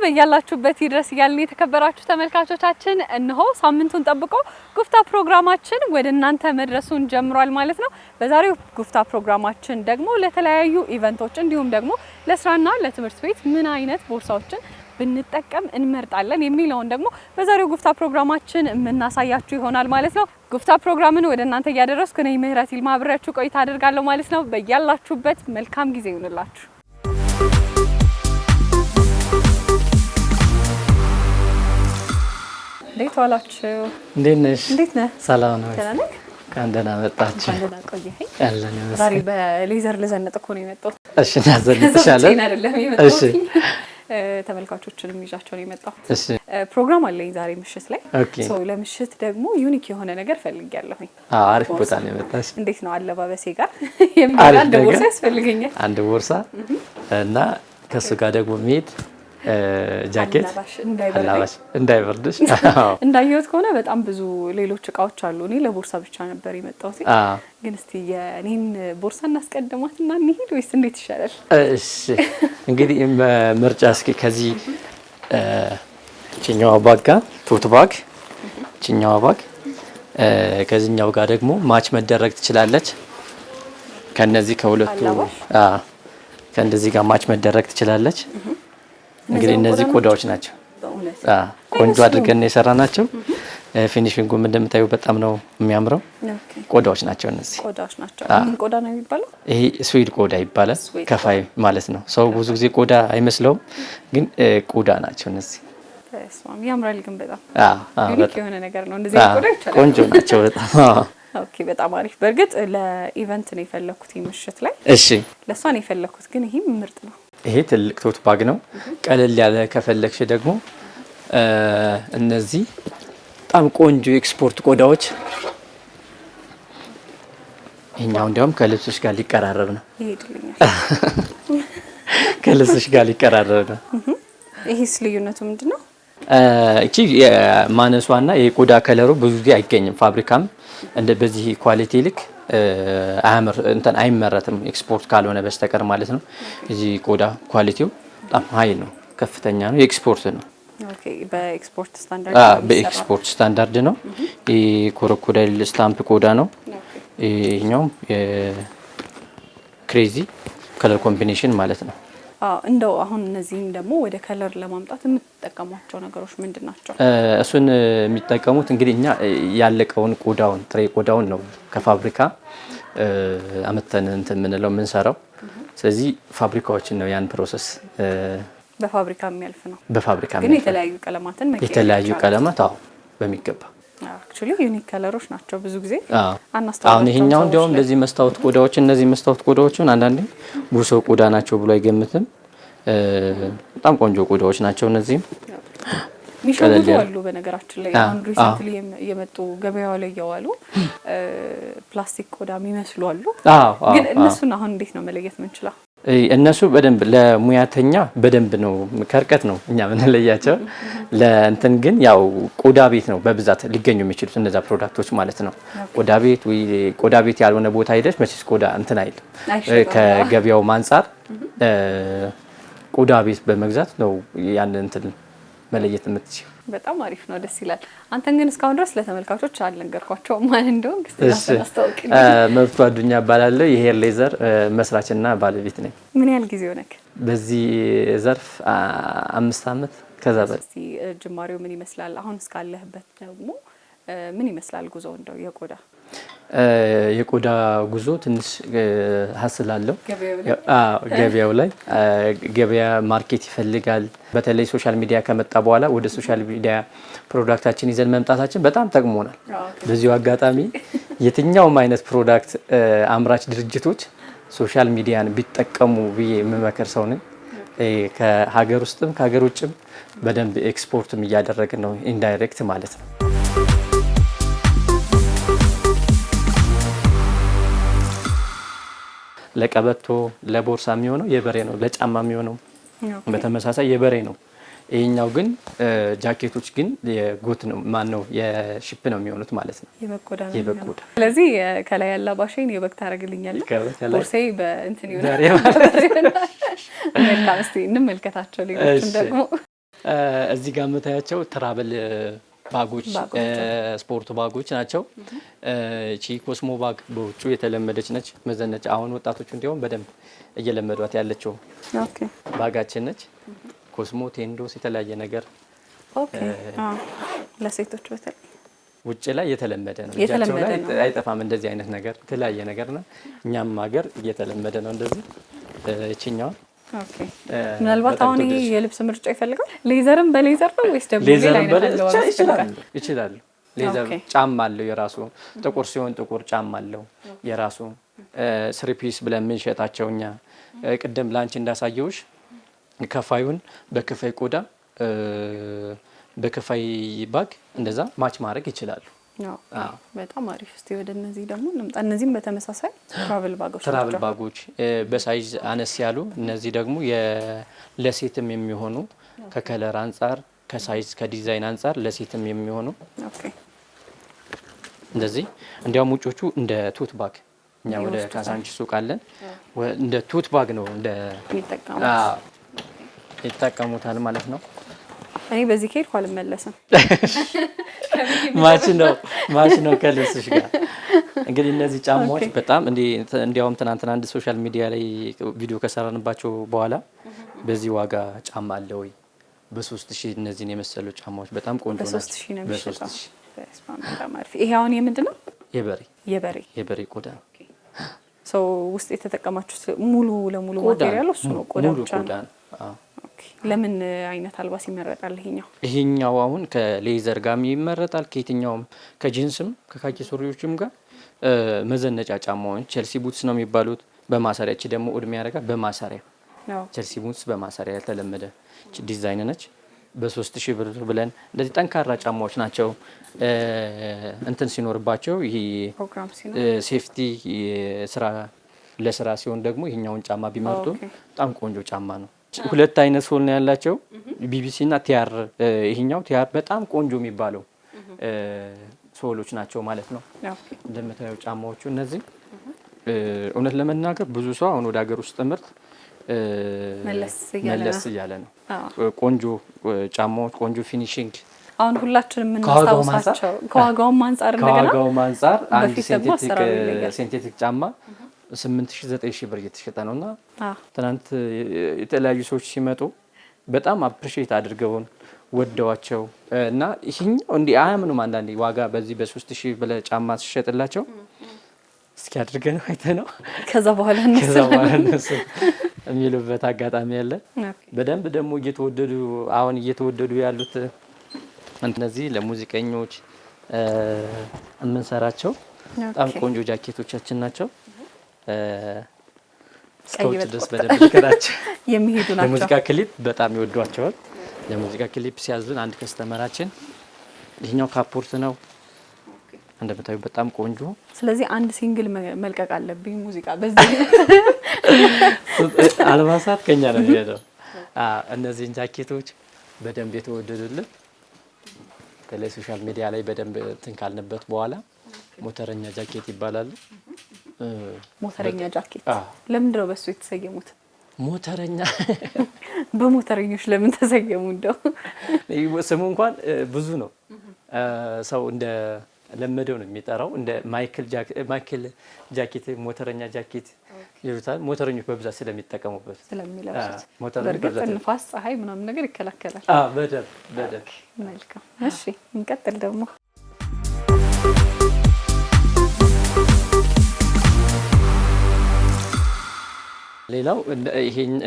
በያላችሁበት ይድረስ ያልን የተከበራችሁ ተመልካቾቻችን እነሆ ሳምንቱን ጠብቆ ጉፍታ ፕሮግራማችን ወደ እናንተ መድረሱን ጀምሯል ማለት ነው። በዛሬው ጉፍታ ፕሮግራማችን ደግሞ ለተለያዩ ኢቨንቶች እንዲሁም ደግሞ ለስራና ለትምህርት ቤት ምን አይነት ቦርሳዎችን ብንጠቀም እንመርጣለን የሚለውን ደግሞ በዛሬው ጉፍታ ፕሮግራማችን እናሳያችሁ ይሆናል ማለት ነው። ጉፍታ ፕሮግራምን ወደ እናንተ ያደረስኩ እኔ ምህረት ይልማ አብሬያችሁ ቆይታ አደርጋለሁ ማለት ነው። በያላችሁበት መልካም ጊዜ ይሁንላችሁ። እንዴት ዋላችሁ? እንዴት ነሽ? እንዴት ነህ? ሰላም ነው። ደህና ነህ? ካንደና መጣችሁ? ካንደና ቆየኸኝ? ያለን ነው። ዛሬ በሌዘር ልዘነጥ እኮ ነው የመጣሁት። እሺ እናዘንጥሻለን። እሺ ተመልካቾችንም ይዣቸው ነው የመጣሁት። እሺ ፕሮግራም አለኝ ዛሬ ምሽት ላይ። ኦኬ። ሶ ለምሽት ደግሞ ዩኒክ የሆነ ነገር ፈልጌያለሁኝ። አሪፍ ቦታ ነው የመጣሽ። እንዴት ነው አለባበሴ ጋር የሚል አንድ ቦርሳ ያስፈልገኛል። አንድ ቦርሳ እና ከሱ ጋር ደግሞ ሚድ ጃኬት እንዳይበርድሽ። እንዳየሁት ከሆነ በጣም ብዙ ሌሎች እቃዎች አሉ። እኔ ለቦርሳ ብቻ ነበር የመጣሁት። ግን እስቲ የኔን ቦርሳ እናስቀድማትና እንሂድ ወይስ እንዴት ይሻላል? እሺ እንግዲህ ምርጫ እስኪ ከዚህ ቺኛዋ ባግ ጋር ቶት ባግ ቺኛዋ ባግ ከዚህኛው ጋር ደግሞ ማች መደረግ ትችላለች። ከነዚህ ከሁለቱ ከእንደዚህ ጋር ማች መደረግ ትችላለች። እንግዲህ እነዚህ ቆዳዎች ናቸው። ቆንጆ አድርገን የሰራናቸው። ፊኒሺንጉም እንደምታዩ በጣም ነው የሚያምረው። ቆዳዎች ናቸው እነዚህ። ቆዳዎች ናቸው። ምን ቆዳ ነው የሚባለው? ይሄ ስዊድ ቆዳ ይባላል። ከፋይ ማለት ነው። ሰው ብዙ ጊዜ ቆዳ አይመስለውም፣ ግን ቆዳ ናቸው እነዚህ። ተስማም ያምራል። ግን በጣም በጣም የሆነ ነገር ነው። እንደዚህ ቆዳ ይቻላል። ቆንጆ ናቸው በጣም። ኦኬ በጣም አሪፍ። በእርግጥ ለኢቨንት ነው የፈለኩት ምሽት ላይ። እሺ ለሷ ነው የፈለኩት፣ ግን ይሄም ምርጥ ነው። ይሄ ትልቅ ቶት ባግ ነው። ቀለል ያለ ከፈለግሽ ደግሞ እነዚህ በጣም ቆንጆ ኤክስፖርት ቆዳዎች። ይሄኛው እንዲያውም ከልብስሽ ጋር ሊቀራረብ ነው። ይሄድልኛል። ከልብስሽ ጋር ሊቀራረብ ነው። ይሄስ ልዩነቱ ምንድነው? እቺ የማነሷና የቆዳ ከለሩ ብዙ ጊዜ አይገኝም። ፋብሪካም እንደ በዚህ ኳሊቲ ልክ አይመረትም ኤክስፖርት ካልሆነ በስተቀር ማለት ነው። እዚህ ቆዳ ኳሊቲው በጣም ሀይ ነው፣ ከፍተኛ ነው፣ የኤክስፖርት ነው። ኦኬ በኤክስፖርት ስታንዳርድ ነው። የኮሮኮዳይል ስታምፕ ቆዳ ነው። ይሄኛው የክሬዚ ከለር ኮምቢኔሽን ማለት ነው። እንደው አሁን እነዚህን ደግሞ ወደ ከለር ለማምጣት የምትጠቀሟቸው ነገሮች ምንድን ናቸው? እሱን የሚጠቀሙት እንግዲህ እኛ ያለቀውን ቆዳውን ጥሬ ቆዳውን ነው ከፋብሪካ አመተን እንትን የምንለው የምንሰራው። ስለዚህ ፋብሪካዎችን ነው ያን ፕሮሰስ በፋብሪካ የሚያልፍ ነው። በፋብሪካ ግን የተለያዩ ቀለማትን የተለያዩ ቀለማት በሚገባ አክቹሊ ዩኒክ ከለሮች ናቸው። ብዙ ጊዜ አሁን ይሄኛው እንደውም እንደዚህ መስታወት ቆዳዎች እነዚህ መስታወት ቆዳዎችን አንዳንዴ ብዙ ሰው ቆዳ ናቸው ብሎ አይገምትም። በጣም ቆንጆ ቆዳዎች ናቸው እነዚህም። ሚሸጉ አሉ በነገራችን ላይ አሁን ሪሰንትሊ የመጡ ገበያው ላይ ያዋሉ ፕላስቲክ ቆዳ የሚመስሉ አሉ። ግን እነሱን አሁን እንዴት ነው መለየት የምንችለው? እነሱ በደንብ ለሙያተኛ በደንብ ነው ከርቀት ነው እኛ ምንለያቸው። ለእንትን ግን ያው ቆዳ ቤት ነው በብዛት ሊገኙ የሚችሉት እነዛ ፕሮዳክቶች ማለት ነው። ቆዳ ቤት ያልሆነ ቦታ ሄደሽ መቼስ ቆዳ እንትን አይልም። ከገበያው አንፃር ቆዳ ቤት በመግዛት ነው ያን እንትን መለየት የምትችይው። በጣም አሪፍ ነው፣ ደስ ይላል። አንተን ግን እስካሁን ድረስ ለተመልካቾች አልነገርኳቸውም ማን እንደሆነ እስቲ አስተዋውቅልኝ። መብቱ አዱኛ እባላለሁ። የሄር ሌዘር መስራችና ባለቤት ነኝ። ምን ያህል ጊዜ ሆነክ በዚህ ዘርፍ? 5 አመት ከዛ በላይ። እስቲ ጅማሬው ምን ይመስላል? አሁን እስካለህበት ደግሞ ምን ይመስላል ጉዞ? እንደው የቆዳ ጉዞ ትንሽ ሀስላለሁ። ገበያው ላይ ገበያ ማርኬት ይፈልጋል። በተለይ ሶሻል ሚዲያ ከመጣ በኋላ ወደ ሶሻል ሚዲያ ፕሮዳክታችን ይዘን መምጣታችን በጣም ጠቅሞናል። በዚሁ አጋጣሚ የትኛውም አይነት ፕሮዳክት አምራች ድርጅቶች ሶሻል ሚዲያን ቢጠቀሙ ብዬ የምመክር ሰው ነኝ። ከሀገር ውስጥም ከሀገር ውጭም በደንብ ኤክስፖርትም እያደረግን ነው፣ ኢንዳይሬክት ማለት ነው። ለቀበቶ ለቦርሳ የሚሆነው የበሬ ነው። ለጫማ የሚሆነው በተመሳሳይ የበሬ ነው። ይሄኛው ግን ጃኬቶች ግን የጎት ነው ማነው የሺፕ ነው የሚሆኑት ማለት ነው። የበቆዳ ስለዚህ ከላይ ያለ ባሽን የበግ ታረግልኛለህ። ቦርሳዬ በእንትን ይሆናል። መልካም እስቲ እንመልከታቸው ሌሎችን ደግሞ እዚህ ጋር የምታያቸው ትራቨል ባጎች ስፖርት ባጎች ናቸው። እቺ ኮስሞ ባግ በውጩ የተለመደች ነች መዘነጫ። አሁን ወጣቶቹ እንዲያውም በደንብ እየለመዷት ያለችው ባጋችን ነች። ኮስሞ ቴንዶስ የተለያየ ነገር ለሴቶች በተለይ ውጭ ላይ የተለመደ ነው። እጃቸው ላይ አይጠፋም እንደዚህ አይነት ነገር የተለያየ ነገር ነው። እኛም ሀገር እየተለመደ ነው እንደዚህ። እቺኛዋ ምናልባት አሁን ይሄ የልብስ ምርጫ ይፈልጋል። ሌዘርም በሌዘር ነው ወይስ ደግሞ ሌላ አይነት ይችላል? ሌዘር ጫማ አለው የራሱ። ጥቁር ሲሆን ጥቁር ጫማ አለው የራሱ። ስሪ ፒስ ብለን የምንሸጣቸው እኛ ቅድም ላንቺ እንዳሳየውሽ ከፋዩን በክፋይ ቆዳ በክፋይ ባግ እንደዛ ማች ማድረግ ይችላሉ። በጣም አሪፍ። እስቲ ወደ እነዚህ ደግሞ እንምጣ። እነዚህም በተመሳሳይ ትራቨል ባጎች በሳይዝ አነስ ያሉ፣ እነዚህ ደግሞ ለሴትም የሚሆኑ ከከለር አንጻር ከሳይዝ ከዲዛይን አንጻር ለሴትም የሚሆኑ እንደዚህ። እንዲያውም ውጮቹ እንደ ቱት ባግ እኛ ወደ ካሳንቺ ሱቅ አለን እንደ ቱት ባግ ነው እንደ ይጠቀሙታል ማለት ነው። እኔ በዚህ ከሄድኩ አልመለስም። ማች ነው ከልብስሽ ጋር። እንግዲህ እነዚህ ጫማዎች በጣም እንዲያውም ትናንትና አንድ ሶሻል ሚዲያ ላይ ቪዲዮ ከሰራንባቸው በኋላ በዚህ ዋጋ ጫማ አለ ወይ በ3000 እነዚህን የመሰሉ ጫማዎች በጣም ቆንጆ ናቸው። በ3000 ይሄ አሁን የምንድን ነው? የበሬ ቆዳ ሰው ውስጥ የተጠቀማችሁት ሙሉ ለሙሉ ማቴሪያል እሱ ነው። ቆዳ ብቻ ነው። ለምን አይነት አልባስ ይመረጣል? ይሄኛው አሁን ከሌዘር ጋር ይመረጣል። ከየትኛውም ከጂንስም ከካኪ ሱሪዎችም ጋር መዘነጫ ጫማዎች ቼልሲ ቡትስ ነው የሚባሉት። በማሰሪያ እቺ ደግሞ እድሜ ያደርጋል። በማሰሪያ ቼልሲ ቡትስ በማሰሪያ ያልተለመደ ዲዛይን ነች። በ3000 ብር ብለን እንደዚህ ጠንካራ ጫማዎች ናቸው። እንትን ሲኖርባቸው ይሄ ሴፍቲ ለስራ ሲሆን ደግሞ ይሄኛውን ጫማ ቢመርጡ በጣም ቆንጆ ጫማ ነው። ሁለት አይነት ሶል ነው ያላቸው፣ ቢቢሲ እና ቲአር። ይሄኛው ቲአር በጣም ቆንጆ የሚባለው ሶሎች ናቸው ማለት ነው። እንደምታየው ጫማዎቹ እነዚህ እውነት ለመናገር ብዙ ሰው አሁን ወደ ሀገር ውስጥ ምርት መለስ እያለ ነው። ቆንጆ ጫማዎች፣ ቆንጆ ፊኒሺንግ። አሁን ሁላችንም የምናስታውሳቸው ከዋጋውም አንጻር አንድ ሴንቴቲክ ጫማ 8,000-9,000 ብር እየተሸጠ ነውና ትናንት የተለያዩ ሰዎች ሲመጡ በጣም አፕሪሺየት አድርገውን ወደዋቸው እና ይሄኛው እንዲህ አያምኑም። አንዳንዴ ዋጋ በዚህ በ3000 ብለህ ጫማ ሲሸጥላቸው እስኪ አድርገን አይተነው ከዛ በኋላ እነሱ የሚሉበት አጋጣሚ ያለ። በደንብ ደግሞ እየተወደዱ ያሉት እነዚህ ለሙዚቀኞች የምንሰራቸው በጣም ቆንጆ ጃኬቶቻችን ናቸው። እስከውጭ ድረስ በደንብ ይከራቸው የሚሄዱ ናቸው። ለሙዚቃ ክሊፕ በጣም ይወዷቸዋል። ለሙዚቃ ክሊፕ ሲያዙን አንድ ከስተመራችን ይሄኛው ካፖርት ነው እንደምታዩ በጣም ቆንጆ። ስለዚህ አንድ ሲንግል መልቀቅ አለብኝ ሙዚቃ በዚህ አልባሳት ከኛ ነው የሚሄደው። እነዚህን ጃኬቶች በደንብ የተወደዱልን በተለይ ሶሻል ሚዲያ ላይ በደንብ እንትን ካልንበት በኋላ ሞተረኛ ጃኬት ይባላሉ። ሞተረኛ ጃኬት ለምንድን ነው በሱ የተሰየሙት? ሞተረኛ በሞተረኞች ለምን ተሰየሙ? እንደው ስሙ እንኳን ብዙ ነው። ሰው እንደ ለመደው ነው የሚጠራው። እንደ ማይክል ጃኬት፣ ሞተረኛ ጃኬት ይሉታል። ሞተረኞች በብዛት ስለሚጠቀሙበት ስለሚለብሱት በእርግጥ ንፋስ፣ ፀሐይ ምናምን ነገር ይከላከላል። በደንብ መልካም። እሺ እንቀጥል ደግሞ ሌላው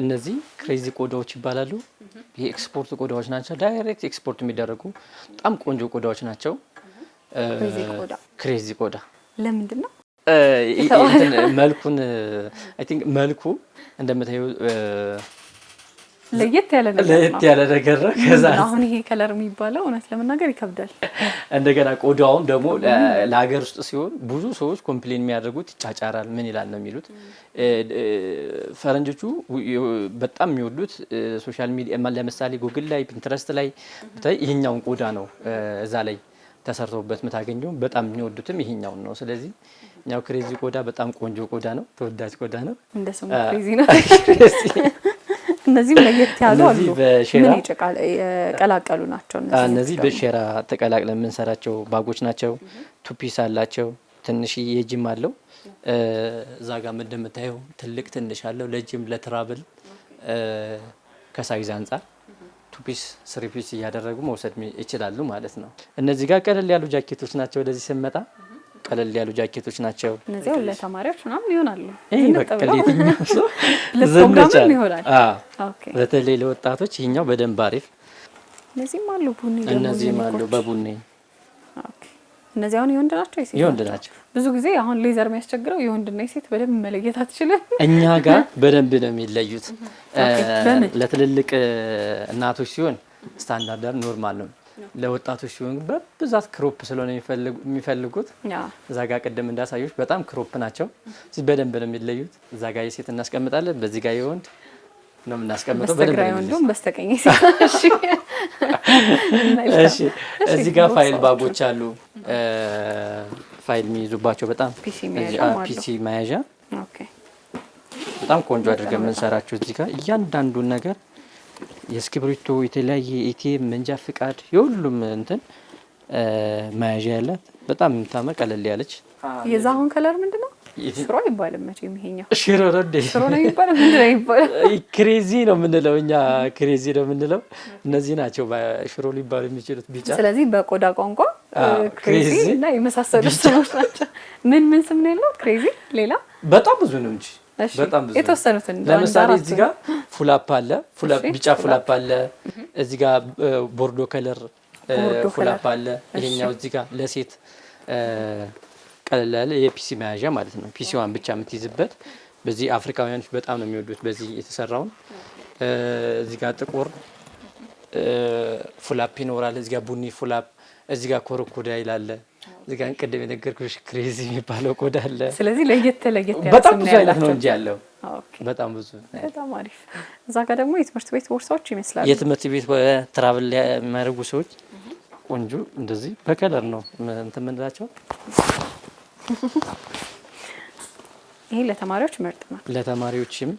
እነዚህ ክሬዚ ቆዳዎች ይባላሉ። ይሄ ኤክስፖርት ቆዳዎች ናቸው። ዳይሬክት ኤክስፖርት የሚደረጉ በጣም ቆንጆ ቆዳዎች ናቸው። ክሬዚ ቆዳ ለምንድን ነው መልኩን አይ ቲንክ መልኩ እንደምታዩ ለየት ያለ ነገር ነው። ከዛ አሁን ይሄ ከለር የሚባለው እውነት ለመናገር ይከብዳል። እንደገና ቆዳውም ደግሞ ለሀገር ውስጥ ሲሆን ብዙ ሰዎች ኮምፕሌን የሚያደርጉት ይጫጫራል፣ ምን ይላል ነው የሚሉት። ፈረንጆቹ በጣም የሚወዱት ሶሻል ሚዲያ ለምሳሌ ጉግል ላይ ፒንትረስት ላይ ይሄኛውን ቆዳ ነው እዛ ላይ ተሰርቶበት የምታገኘው። በጣም የሚወዱትም ይሄኛውን ነው። ስለዚህ እኛው ክሬዚ ቆዳ በጣም ቆንጆ ቆዳ ነው፣ ተወዳጅ ቆዳ ነው። እንደ ስሙ ክሬዚ ነው። እነዚህም ለየት ያሉ አሉ። እነዚህ በሼራ ምን የቀላቀሉ ናቸው እነዚህ በሼራ ተቀላቅለን የምንሰራቸው ባጎች ናቸው። ቱፒስ አላቸው። ትንሽ የጅም አለው። እዛ ጋር እንደምታየው ትልቅ ትንሽ አለው። ለጅም ለትራብል ከሳይዝ አንጻር ቱፒስ ስሪፒስ እያደረጉ መውሰድ ይችላሉ ማለት ነው። እነዚህ ጋር ቀለል ያሉ ጃኬቶች ናቸው። ወደዚህ ስንመጣ ቀለል ያሉ ጃኬቶች ናቸው። እነዚህ ለተማሪዎች ምናምን ይሆናሉ። ይሄ በቃ ለየትኛው ሰው ዘመቻል ይሆናል። ኦኬ። በተለይ ለወጣቶች ይሄኛው በደንብ አሪፍ። እነዚህም አሉ ቡኒ ደግሞ እነዚህም አሉ በቡኒ። ኦኬ። እነዚህ አሁን የወንድ ናቸው የሴት? የወንድ ናቸው። ብዙ ጊዜ አሁን ሌዘር የሚያስቸግረው የወንድና የሴት በደንብ መለየት አትችልም። እኛ ጋር በደንብ ነው የሚለዩት። ለትልልቅ እናቶች ሲሆን ስታንዳርድ ኖርማል ነው። ለወጣቶች ሲሆን በብዛት ክሮፕ ስለሆነ የሚፈልጉት እዛ ጋር ቅድም እንዳሳዮች በጣም ክሮፕ ናቸው። በደንብ ነው የሚለዩት። እዛ ጋር የሴት እናስቀምጣለን፣ በዚህ ጋር የወንድ ነው የምናስቀምጠው። በስተግራ የወንዱም በስተቀኝ የሴት። እሺ፣ እዚህ ጋር ፋይል ባጎች አሉ። ፋይል የሚይዙባቸው በጣም ፒሲ መያዣ በጣም ቆንጆ አድርገን የምንሰራቸው እዚህ ጋር እያንዳንዱን ነገር የእስክሪብቶ የተለያየ ኤቲኤም መንጃ ፍቃድ የሁሉም እንትን መያዣ ያላት በጣም የምታምር ቀለል ያለች። የዛሁን ከለር ምንድነው? ሽሮ አይባልም መቼም ይሄኛው ሽሮ ረድ ሽሮ ነው የሚባለው። ምንድነው የሚባለው? ክሬዚ ነው የምንለው እኛ ክሬዚ ነው የምንለው። እነዚህ ናቸው ሽሮ ሊባሉ የሚችሉት ቢጫ። ስለዚህ በቆዳ ቋንቋ ክሬዚ እና የመሳሰሉት ስሞች ናቸው። ምን ስም ነው ያለው? ክሬዚ ሌላ በጣም ብዙ ነው እንጂ በጣም ብዙ። የተወሰኑትን ለምሳሌ እዚህ ጋር ፉላፕ አለ፣ ቢጫ ፉላፕ አለ። እዚህ ጋር ቦርዶ ከለር ፉላፕ አለ። ይሄኛው እዚህ ጋር ለሴት ቀለል ያለ የፒሲ መያዣ ማለት ነው። ፒሲዋን ብቻ የምትይዝበት። በዚህ አፍሪካውያኖች በጣም ነው የሚወዱት በዚህ የተሰራውን። እዚህ ጋር ጥቁር ፉላፕ ይኖራል። እዚህ ጋር ቡኒ ፉላፕ፣ እዚህ ጋር ኮረኮዳይል አለ። እዚህ ጋር ቅድም የነገርኩሽ ክሬዚ የሚባለው ቆዳ አለ። ስለዚህ ለየት ያለ በጣም ብዙ አይነት ነው እንጂ ያለው በጣም ብዙ። በጣም አሪፍ። እዛ ጋር ደግሞ የትምህርት ቤት ቦርሳዎች ይመስላሉ። የትምህርት ቤት ትራቭል የሚያደርጉ ሰዎች ቆንጆ እንደዚህ በከለር ነው እንትን የምንላቸው። ይሄ ለተማሪዎች ምርጥ ነው። ለተማሪዎችም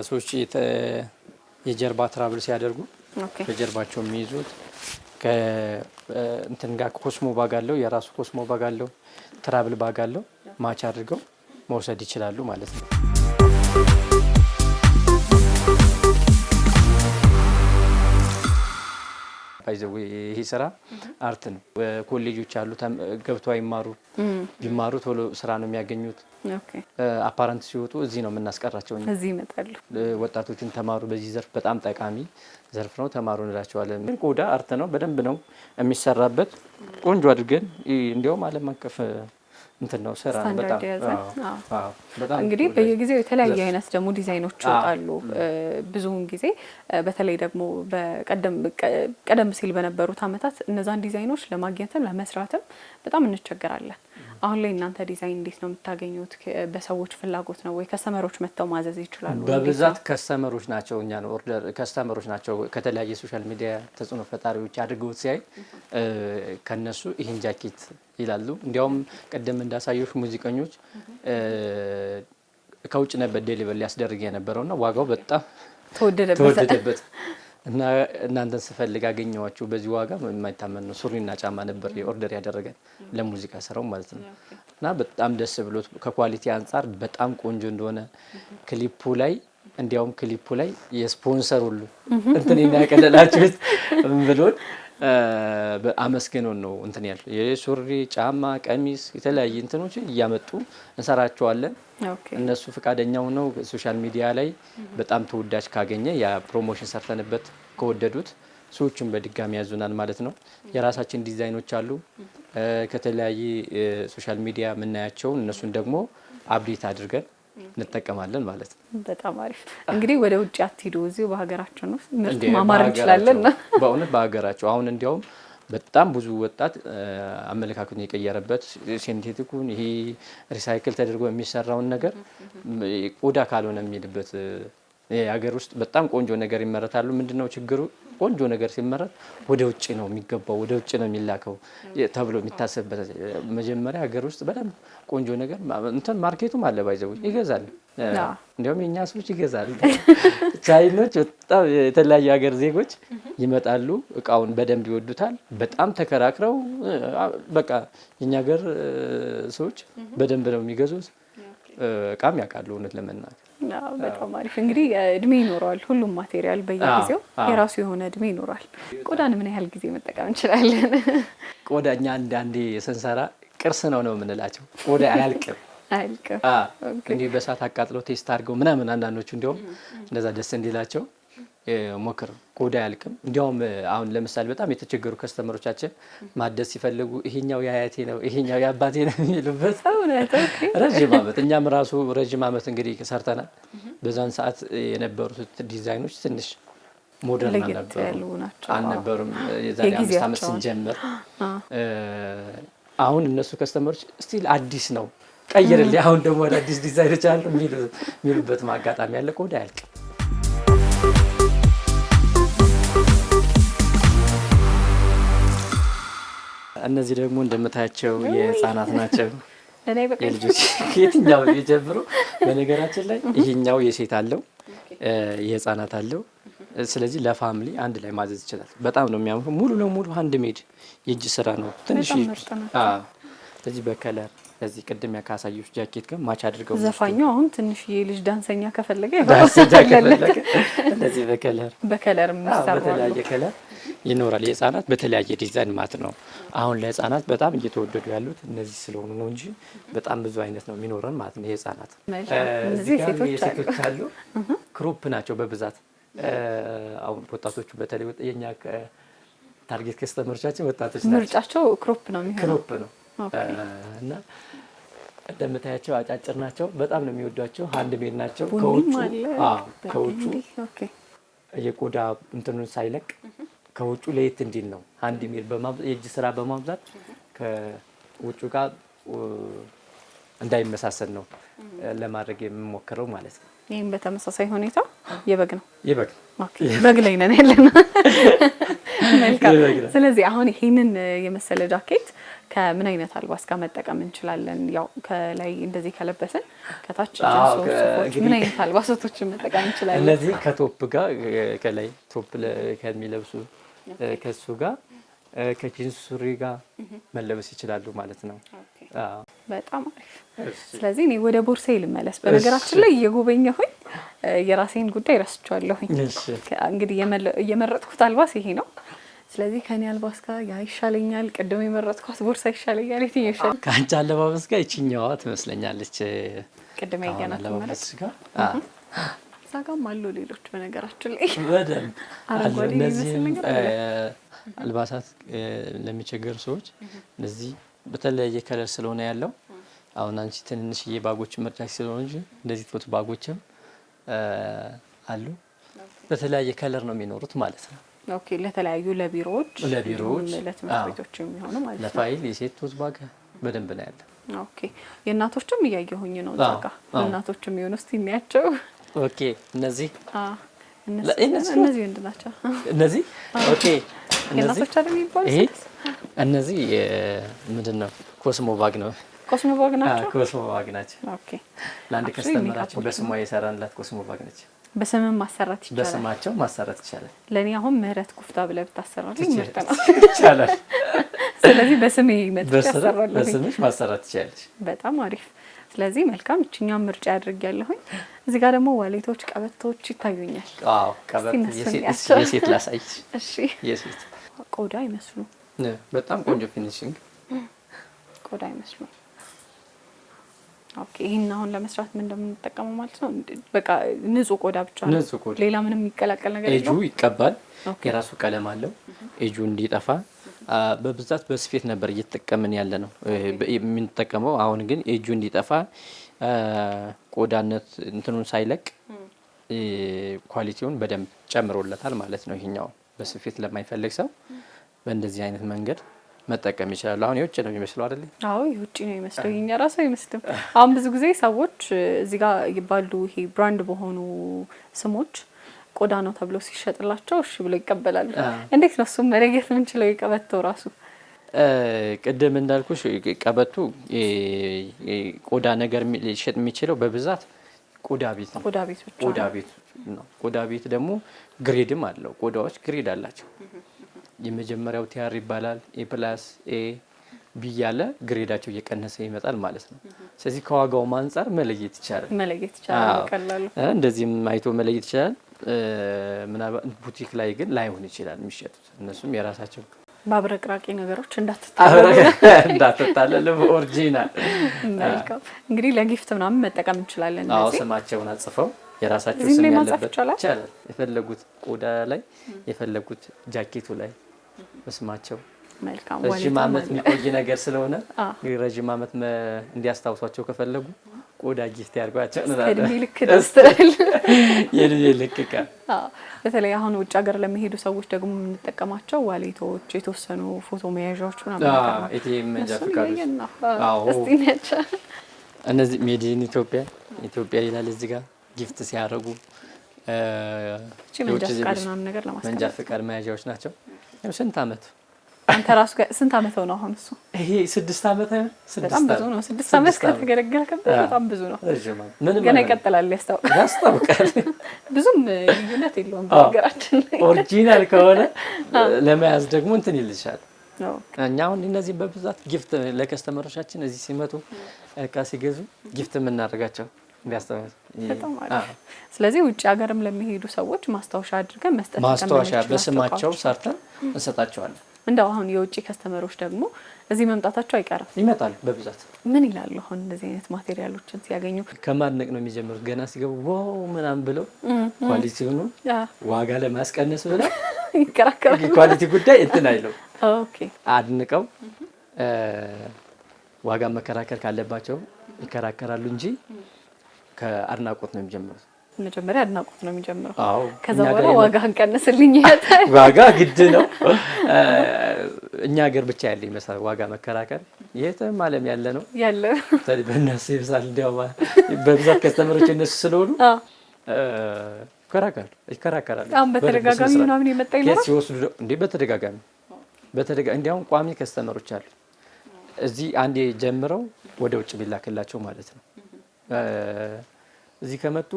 ሰዎች የጀርባ ትራቭል ሲያደርጉ በጀርባቸው የሚይዙት ከእንትን ጋር ኮስሞ ባግ አለው፣ የራሱ ኮስሞ ባግ አለው፣ ትራቭል ባግ አለው። ማች አድርገው መውሰድ ይችላሉ ማለት ነው። ይሄ ስራ አርት ነው። ኮሌጆች አሉ ገብተው አይማሩ፣ ቢማሩ ቶሎ ስራ ነው የሚያገኙት። አፓረንት ሲወጡ እዚህ ነው የምናስቀራቸው። እዚህ ይመጣሉ። ወጣቶችን ተማሩ፣ በዚህ ዘርፍ በጣም ጠቃሚ ዘርፍ ነው፣ ተማሩ እንላቸዋለን። ግን ቆዳ አርት ነው፣ በደንብ ነው የሚሰራበት። ቆንጆ አድርገን እንዲያውም ዓለም አቀፍ እንትን ነው ስራ በጣም እንግዲህ በየጊዜው የተለያየ አይነት ደግሞ ዲዛይኖች ይወጣሉ። ብዙውን ጊዜ በተለይ ደግሞ ቀደም ሲል በነበሩት አመታት እነዛን ዲዛይኖች ለማግኘትም ለመስራትም በጣም እንቸገራለን። አሁን ላይ እናንተ ዲዛይን እንዴት ነው የምታገኙት? በሰዎች ፍላጎት ነው ወይ ከስተመሮች መጥተው ማዘዝ ይችላሉ? በብዛት ከስተመሮች ናቸው። እኛ ነው ኦርደር ከስተመሮች ናቸው። ከተለያየ ሶሻል ሚዲያ ተጽዕኖ ፈጣሪዎች አድርገውት ሲያይ ከነሱ ይሄን ጃኬት ይላሉ። እንዲያውም ቅድም እንዳሳየሽ ሙዚቀኞች ከውጭ ነበር ዴሊቨር ሊያስደርግ የነበረውና ዋጋው በጣም ተወደደበት እና እናንተን ስፈልግ አገኘዋችሁ በዚህ ዋጋ የማይታመን ነው። ሱሪና ጫማ ነበር የኦርደር ያደረገን ለሙዚቃ ስራው ማለት ነው። እና በጣም ደስ ብሎት ከኳሊቲ አንጻር በጣም ቆንጆ እንደሆነ ክሊፑ ላይ እንዲያውም ክሊፑ ላይ የስፖንሰር ሁሉ እንትን ያቀለላችሁት ብሎን አመስግኖን ነው እንትን ያለው። የሱሪ ጫማ፣ ቀሚስ የተለያየ እንትኖች እያመጡ እንሰራቸዋለን። እነሱ ፈቃደኛው ነው። ሶሻል ሚዲያ ላይ በጣም ተወዳጅ ካገኘ ያ ፕሮሞሽን ሰርተንበት ከወደዱት ሰዎችን በድጋሚ ያዙናል ማለት ነው። የራሳችን ዲዛይኖች አሉ ከተለያየ ሶሻል ሚዲያ የምናያቸውን እነሱን ደግሞ አፕዴት አድርገን እንጠቀማለን ማለት ነው። በጣም አሪፍ። እንግዲህ ወደ ውጭ አትሄዱ፣ እዚሁ በሀገራችን ውስጥ ምርት ማማር እንችላለን። በእውነት በሀገራቸው አሁን እንዲያውም በጣም ብዙ ወጣት አመለካከቱን የቀየረበት ሴንቴቲኩን ይሄ ሪሳይክል ተደርጎ የሚሰራውን ነገር ቆዳ ካልሆነ የሚልበት የሀገር ውስጥ በጣም ቆንጆ ነገር ይመረታሉ። ምንድነው ችግሩ? ቆንጆ ነገር ሲመረት ወደ ውጭ ነው የሚገባው፣ ወደ ውጭ ነው የሚላከው ተብሎ የሚታሰብበት መጀመሪያ ሀገር ውስጥ በደንብ ቆንጆ ነገር እንትን ማርኬቱም አለ ባይዘው ይገዛል። እንዲያውም የኛ ሰዎች ይገዛሉ። ቻይኖች በጣም የተለያዩ ሀገር ዜጎች ይመጣሉ፣ እቃውን በደንብ ይወዱታል። በጣም ተከራክረው በቃ የኛ ሀገር ሰዎች በደንብ ነው የሚገዙት። እቃም ያውቃሉ እውነት ለመናገር። በጣም አሪፍ። እንግዲህ እድሜ ይኖረዋል ሁሉም ማቴሪያል በየጊዜው የራሱ የሆነ እድሜ ይኖራል። ቆዳን ምን ያህል ጊዜ መጠቀም እንችላለን? ቆዳ እኛ አንዳንዴ ስንሰራ ቅርስ ነው የምንላቸው። ቆዳ አያልቅም አያልቅም። እንዲህ በሳት አቃጥለው ቴስት አድርገው ምናምን አንዳንዶቹ እንዲያውም እንደዛ ደስ እንዲላቸው ሞክር ቆዳ አያልቅም። እንዲያውም አሁን ለምሳሌ በጣም የተቸገሩ ከስተመሮቻችን ማደስ ሲፈልጉ ይሄኛው የአያቴ ነው ይሄኛው የአባቴ ነው የሚሉበት ረጅም ዓመት እኛም ራሱ ረጅም ዓመት እንግዲህ ሰርተናል። በዛን ሰዓት የነበሩት ዲዛይኖች ትንሽ ሞደርን አልነበሩም። የዛሬ 5 ዓመት ስንጀምር አሁን እነሱ ከስተመሮች ስቲል አዲስ ነው ቀይርልኝ፣ አሁን ደግሞ ወደ አዲስ ዲዛይኖች አሉ የሚሉበት አጋጣሚ ያለ። ቆዳ አያልቅም። እነዚህ ደግሞ እንደምታያቸው የህፃናት ናቸው። የልጆች የትኛው ጀምሮ በነገራችን ላይ ይሄኛው የሴት አለው የህፃናት አለው። ስለዚህ ለፋሚሊ አንድ ላይ ማዘዝ ይችላል። በጣም ነው የሚያምሩ። ሙሉ ለሙሉ ሃንድ ሜድ የእጅ ስራ ነው። ትንሽ ስለዚህ በከለር እዚህ ቅድም ያካሳዩሽ ጃኬት ጋር ማች አድርገው ዘፋኙ አሁን ትንሽ የልጅ ዳንሰኛ ከፈለገ እንደዚህ በከለር የሚሰራው በተለያየ ከለር ይኖራል። የህፃናት በተለያየ ዲዛይን ማለት ነው። አሁን ለህፃናት በጣም እየተወደዱ ያሉት እነዚህ ስለሆኑ ነው እንጂ በጣም ብዙ አይነት ነው የሚኖረን ማለት ነው። የህፃናት እዚህ ጋር የሴቶች አሉ። ክሮፕ ናቸው በብዛት አሁን ወጣቶቹ በተለይ የኛ ታርጌት ከስተመሮቻችን ወጣቶች ናቸው። ምርጫቸው ክሮፕ ነው የሚሆነው። ክሮፕ ነው እና እንደምታያቸው አጫጭር ናቸው። በጣም ነው የሚወዷቸው። ሃንድ ሜድ ናቸው። ከውጩ የቆዳ እንትኑን ሳይለቅ ከውጩ ለየት እንዲል ነው ሃንድ ሜድ የእጅ ስራ በማብዛት ከውጩ ጋር እንዳይመሳሰል ነው ለማድረግ የምሞክረው ማለት ነው። ይሄን በተመሳሳይ ሁኔታ የበግ ነው። በግ ላይ ነን ያለና መልካም። ስለዚህ አሁን ይሄንን የመሰለ ጃኬት ከምን አይነት አልባስ ጋር መጠቀም እንችላለን? ያው ከላይ እንደዚህ ከለበስን ከታች ጂንሶች ምን አይነት አልባሳቶችን መጠቀም እንችላለን? እነዚህ ከቶፕ ጋር ከላይ ቶፕ ከሚለብሱ ከሱ ጋር ከጂንስ ሱሪ ጋር መለበስ ይችላሉ ማለት ነው። በጣም አሪፍ። ስለዚህ እኔ ወደ ቦርሳዬ ልመለስ። በነገራችን ላይ እየጎበኘሁኝ የራሴን ጉዳይ ረስቻለሁኝ። እንግዲህ የመረጥኩት አልባስ ይሄ ነው። ስለዚህ ከኔ አልባስ ጋር ያ ይሻለኛል፣ ቅድም የመረጥኳት ቦርሳ ይሻለኛል። የትኛው ይሻለኛል? ከአንቺ አለባበስ ጋር ይችኛዋ ትመስለኛለች። ቅድም ያያናት አለባበስ ጋር እዛ ጋርም አሉ ሌሎች። በነገራችን ላይ በደንብ አረንጓዴ የሚመስል አልባሳት ለሚቸገሩ ሰዎች እነዚህ በተለያየ ከለር ስለሆነ ያለው አሁን አንቺ ትንንሽዬ ባጎች ምርጫሽ ስለሆነ እንጂ እንደዚህ ቶት ባጎችም አሉ። በተለያየ ከለር ነው የሚኖሩት ማለት ነው። ኦኬ። ለተለያዩ ለቢሮዎች ለትምህርት ቤቶች የሚሆኑ ማለት ነው። ለፋይል የሴት ቶት ባግ በደንብ ነው ያለ። ኦኬ። የእናቶችም እያየሁኝ ነው እዛ ጋር እናቶችም የሚሆኑ እስቲ እናያቸው። ኦኬ። እነዚህ እነዚህ ወንድ ናቸው። እነዚህ ኦኬ። የእናቶች አይደል የሚባሉት? ይሄ እነዚህ ምንድነው? ኮስሞ ባግ ነው። ኮስሞ ባግ ናቸው። ኮስሞ ባግ ናቸው። ኦኬ። ለአንድ ከስተመራችን በስሟ የሰራንላት ኮስሞ ባግ ነች። በስምም ማሰራት ይቻላል። በስማቸው ማሰራት ይቻላል። ለኔ አሁን ምህረት ኩፍታ ብለህ ብታሰራልኝ ምርጥ ነው። ይቻላል። ስለዚህ በስሜ መጥተህ በስምሽ ማሰራት ይቻላል። በጣም አሪፍ። ስለዚህ መልካም እቺኛው ምርጫ ያድርጋለሁኝ። እዚህ ጋር ደግሞ ዋሌቶች፣ ቀበቶች ይታዩኛል። አዎ፣ ቀበቶ የሴት ላሳይሽ። እሺ። የሴት ቆዳ ይመስሉ። በጣም ቆንጆ ፊኒሺንግ ቆዳ ይመስሉ። ኦኬ። ይሄን አሁን ለመስራት ምን እንደምንጠቀመው ማለት ነው? በቃ ንጹህ ቆዳ ብቻ ነው። ንጹህ ቆዳ፣ ሌላ ምንም የሚቀላቀል ነገር የለውም። ኤጁ ይቀባል። የራሱ ቀለም አለው። ኤጁ እንዲጠፋ በብዛት በስፌት ነበር እየተጠቀምን ያለ ነው የምንጠቀመው። አሁን ግን ኤጁ እንዲጠፋ ቆዳነት እንትኑን ሳይለቅ ኳሊቲውን በደንብ ጨምሮለታል ማለት ነው። ይሄኛው በስፌት ለማይፈልግ ሰው በእንደዚህ አይነት መንገድ መጠቀም ይችላል። አሁን የውጭ ነው የሚመስለው አይደል? አዎ የውጭ ነው የሚመስለው። የኛ ራሱ አይመስልም። አሁን ብዙ ጊዜ ሰዎች እዚህ ጋር ይባሉ ይሄ ብራንድ በሆኑ ስሞች ቆዳ ነው ተብሎ ሲሸጥላቸው እሺ ብሎ ይቀበላሉ። እንዴት ነው እሱም መለየት የምንችለው? የቀበቶ ራሱ ቅድም እንዳልኩሽ ቀበቶ ቆዳ ነገር ሊሸጥ የሚችለው በብዛት ቆዳ ቤት ነው። ቆዳ ቤት ደግሞ ግሬድም አለው። ቆዳዎች ግሬድ አላቸው። የመጀመሪያው ቲያር ይባላል። ኤ ፕላስ ኤ ቢ ያለ ግሬዳቸው እየቀነሰ ይመጣል ማለት ነው። ስለዚህ ከዋጋው አንፃር መለየት ይቻላል። ቀላሉ እንደዚህም አይቶ መለየት ይቻላል። ምናልባት ቡቲክ ላይ ግን ላይሆን ይችላል የሚሸጡት። እነሱም የራሳቸው ባብረቅራቂ ነገሮች እንዳትታለሉ ኦሪጂናል። መልካም እንግዲህ ለጊፍት ምናምን መጠቀም እንችላለን። ስማቸውን አጽፈው የራሳቸው ስም ያለበት ይቻላል። የፈለጉት ቆዳ ላይ የፈለጉት ጃኬቱ ላይ በስማቸው መልካም ረጅም ዓመት የሚቆይ ነገር ስለሆነ ረጅም ዓመት እንዲያስታውሷቸው ከፈለጉ ቆዳ ጊፍት ያርጓቸው እድሜ ልክ ደስተል የልጅ ልክካ። በተለይ አሁን ውጭ ሀገር ለሚሄዱ ሰዎች ደግሞ የምንጠቀማቸው ዋሌቶች፣ የተወሰኑ ፎቶ መያዣዎች ምናምን ነው። ኤቲኤም መንጃ ፈቃዶች እነዚህ ሜድ ኢን ኢትዮጵያ ይላል እዚህ ጋር ጊፍት ሲያደርጉ መንጃ ፈቃድ መያዣዎች ናቸው። ስንት ዓመት አንተ ራሱ ስንት ዓመት ነው አሁን? እሱ ይሄ 6 ዓመት ነው። በጣም ብዙ ነው። 6 ዓመት ከተገለገልከበት በጣም ብዙ ነው። ገና ይቀጥላል። ያስታውቃል። ብዙም ልዩነት የለውም በሀገራችን ላይ። ኦሪጂናል ከሆነ ለመያዝ ደግሞ እንትን ይልሻል። እኛ አሁን እነዚህ በብዛት ጊፍት ለከስተመሮቻችን እዚህ ሲመጡ እቃ ሲገዙ ጊፍት የምናደርጋቸው እንዲያስተዋል። ስለዚህ ውጭ ሀገርም ለሚሄዱ ሰዎች ማስታወሻ አድርገን መስጠት ማስታወሻ በስማቸው ሰርተን እንሰጣቸዋለን። እንደው አሁን የውጭ ከስተመሮች ደግሞ እዚህ መምጣታቸው አይቀርም፣ ይመጣሉ በብዛት። ምን ይላሉ አሁን እንደዚህ አይነት ማቴሪያሎችን ሲያገኙ? ከማድነቅ ነው የሚጀምሩት። ገና ሲገቡ ዋው ምናምን ብለው ኳሊቲውን ዋጋ ለማስቀነስ ብለው ይከራከራሉ። ኳሊቲ ጉዳይ እንትን አይለው። ኦኬ አድንቀው ዋጋ መከራከር ካለባቸው ይከራከራሉ እንጂ ከአድናቆት ነው የሚጀምሩት። መጀመሪያ አድናቆት ነው የሚጀምረው። ከዛ እኛ በኋላ ዋጋ እንቀንስልኝ ይላል። ዋጋ ግድ ነው። እኛ ሀገር ብቻ ያለ ይመስላል ዋጋ መከራከር። የትም ዓለም ያለ ነው ያለ። በእነሱ ይብሳል። እንዲያውም በብዛት ከስተመሮች እነሱ ስለሆኑ ይከራከራሉ። በተደጋጋሚ ምናምን የመጣ ይኖራል ሲወስዱ እንዴ በተደጋጋሚ እንዲያውም ቋሚ ከስተመሮች አሉ። እዚህ አንዴ ጀምረው ወደ ውጭ ቢላክላቸው ማለት ነው። እዚህ ከመጡ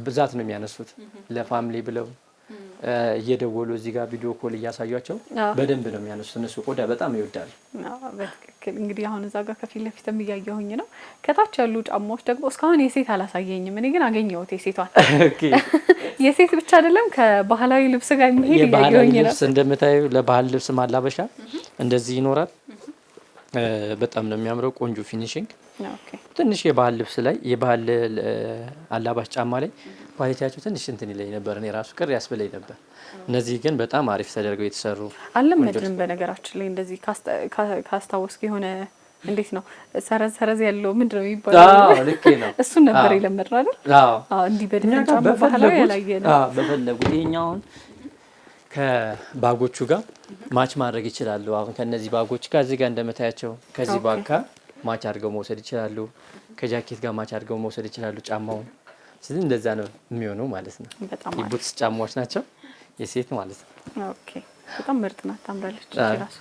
ብዛት ነው የሚያነሱት። ለፋሚሊ ብለው እየደወሉ እዚህ ጋር ቪዲዮ ኮል እያሳዩቸው በደንብ ነው የሚያነሱት። እነሱ ቆዳ በጣም ይወዳሉ። በትክክል እንግዲህ አሁን እዛ ጋር ከፊት ለፊትም እያየሁኝ ነው። ከታች ያሉ ጫማዎች ደግሞ እስካሁን የሴት አላሳየኝም። እኔ ግን አገኘሁት የሴቷን። የሴት ብቻ አይደለም ከባህላዊ ልብስ ጋር የሚሄድ እያየሁኝ ነው። ልብስ እንደምታዩ ለባህል ልብስ ማላበሻ እንደዚህ ይኖራል። በጣም ነው የሚያምረው። ቆንጆ ፊኒሺንግ። ትንሽ የባህል ልብስ ላይ የባህል አላባሽ ጫማ ላይ ኳሊቲያቸው ትንሽ እንትን ይለኝ ነበር። እኔ ራሱ ቅር ያስብለኝ ነበር። እነዚህ ግን በጣም አሪፍ ተደርገው የተሰሩ አለመድንም። በነገራችን ላይ እንደዚህ ካስታወስክ የሆነ እንዴት ነው ሰረዝ ሰረዝ ያለው ምንድነው የሚባለው? ልክ ነው። እሱን ነበር የለመድነው አይደል? እንዲህ በድፍን ጫማ ባህላዊ ያላየነው። በፈለጉት ይሄኛውን ከባጎቹ ጋር ማች ማድረግ ይችላሉ። አሁን ከነዚህ ባጎች ጋር እዚህ ጋር እንደምታያቸው ከዚህ ባግ ጋር ማች አድርገው መውሰድ ይችላሉ። ከጃኬት ጋር ማች አድርገው መውሰድ ይችላሉ ጫማውን። ስለዚህ እንደዛ ነው የሚሆነው ማለት ነው። የቡትስ ጫማዎች ናቸው የሴት ማለት ነው። ኦኬ በጣም ምርጥ ናት፣ ታምራለች ራሱ።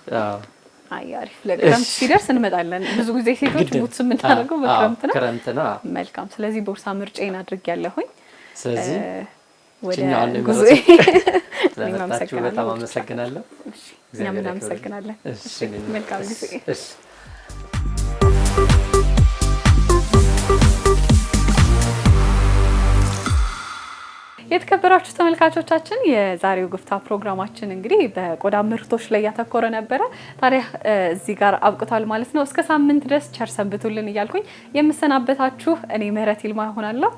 አይ አሪፍ። ለክረምት ሲደርስ እንመጣለን። ብዙ ጊዜ ሴቶች ቡትስ የምናደርገው በክረምት ነው። መልካም። ስለዚህ ቦርሳ ምርጫዬን አድርጌያለሁኝ። ስለዚህ ወደ ጉዞ ስለመጣችሁ በጣም አመሰግናለሁ። እኛም እናመሰግናለን። መልካም ጊዜ። የተከበራችሁ ተመልካቾቻችን የዛሬው ጉፍታ ፕሮግራማችን እንግዲህ በቆዳ ምርቶች ላይ ያተኮረ ነበረ። ታዲያ እዚህ ጋር አብቅቷል ማለት ነው። እስከ ሳምንት ድረስ ቸር ሰንብቱልን እያልኩኝ የምሰናበታችሁ እኔ ምህረት ይልማ ሆናለሁ።